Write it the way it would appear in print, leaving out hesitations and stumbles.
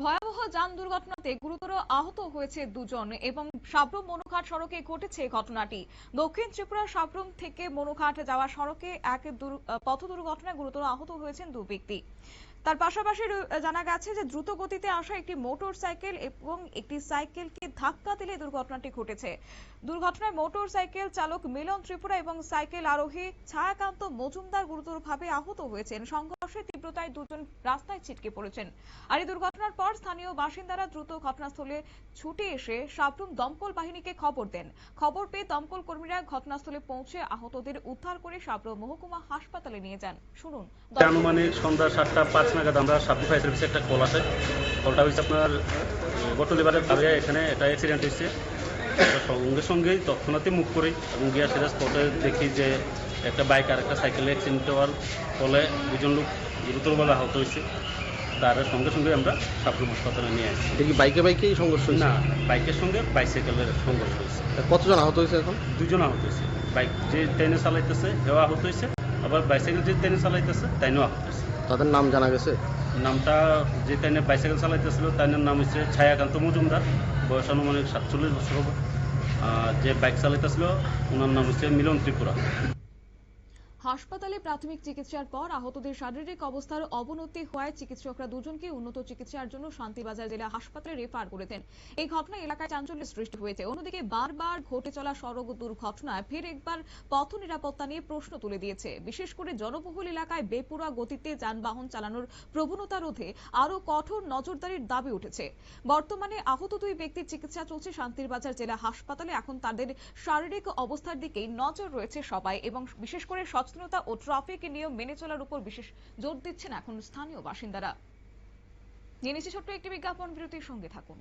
ভয়াবহ যান দুর্ঘটনাতে গুরুতর আহত হয়েছে দুজন এবং সাবরুম মনুঘাট সড়কে ঘটেছে ঘটনাটি। দক্ষিণ ত্রিপুরার সাবরুম থেকে মনুঘাট যাওয়া সড়কে এক পথ দুর্ঘটনায় গুরুতর আহত হয়েছেন দুই ব্যক্তি। তার পাশাপাশি জানা গেছে যে দ্রুত গতিতে আসা একটি মোটর সাইকেল এবং একটি সাইকেলকে ধাক্কা দিলে দুর্ঘটনাটি ঘটেছে। দুর্ঘটনায় মোটর সাইকেল চালক মিলন ত্রিপুরা এবং সাইকেল আরোহী ছায়াকান্ত মজুমদার গুরুতরভাবে আহত হয়েছেন। সংঘর্ষের তীব্রতায় দুজন রাস্তায় ছিটকে পড়েছেন। আর এই দুর্ঘটনার পর স্থানীয় বাসিন্দারা দ্রুত ঘটনাস্থলে ছুটে এসে সাবরুম দমকল বাহিনীকে খবর দেন। খবর পেয়ে দমকল কর্মীরা ঘটনাস্থলে পৌঁছে আহতদের উদ্ধার করে সাবরুম মহকুমা হাসপাতালে নিয়ে যান। শুনুন। আনুমানিক সন্ধ্যা 7:05 নাগাদ আমরা সাবরুম ফায়ার সার্ভিসে একটা কল আসে। কলটা হয়েছে আপনার বটলিবারের কাছে এখানে একটা অ্যাক্সিডেন্ট হয়েছে। সঙ্গে সঙ্গেই তৎক্ষণাৎই মুভ করি এবং গিয়া সেটা স্পটে দেখি যে একটা বাইক আর একটা সাইকেলে অ্যাক্সিডেন্ট হওয়ার ফলে দুজন লোক গুরুতরভাবে আহত হয়েছে। তার সঙ্গে সঙ্গে আমরা সাবরুম হাসপাতালে নিয়ে আসি। দেখি বাইকেই সংঘর্ষ হয়েছে? না, বাইকের সঙ্গে বাইসাইকেলের সংঘর্ষ হয়েছে। কতজন আহত হয়েছে এখন? দুজন আহত হয়েছে। বাইক যে ট্রেনে চালাইতেছে হেও আহত হয়েছে, আবার বাইসাইকেল যে ট্রেনে চালাইতেছে তাইনও আহত হয়েছে। তাদের নাম জানা গেছে? নামটা যে ট্রেনে বাইসাইকেল চালাইতেছিল তার নাম হচ্ছে ছায়াকান্ত মজুমদার, বয়স আনুমানিক 47 বছর হবে। যে বাইক চালাইতেছিল ওনার নাম হচ্ছে মিলন ত্রিপুরা। হাসপাতালে প্রাথমিক চিকিৎসার পর আহতদের শারীরিক অবস্থার অবনতি হওয়ায় চিকিৎসকরা দুজনকে উন্নত চিকিৎসার জন্য শান্তিবাজার জেলা হাসপাতালে রেফার করেছেন। এই ঘটনায় এলাকায় চাঞ্চল্যের সৃষ্টি হয়েছে। অন্যদিকে বারবার ঘটে চলা সড়ক দুর্ঘটনায় ফের একবার পথ নিরাপত্তা নিয়ে প্রশ্ন তুলে দিয়েছে। বিশেষ করে জনবহুল এলাকায় বেপরোয়া গতিতে যানবাহন চালানোর প্রবণতা রোধে আরো কঠোর নজরদারির দাবি উঠেছে। বর্তমানে আহত দুই ব্যক্তির চিকিৎসা চলছে শান্তিবাজার জেলা হাসপাতালে। এখন তাদের শারীরিক অবস্থার দিকেই নজর রয়েছে সবাই এবং বিশেষ করে সচেতনতা ও ট্রাফিক নিয়ম মেনে চলার উপর বিশেষ জোর দিচ্ছেন এখন স্থানীয় বাসিন্দারা। নিয়ে নিচ্ছি ছোট্ট একটি বিজ্ঞাপন বিরতির সঙ্গে থাকুন।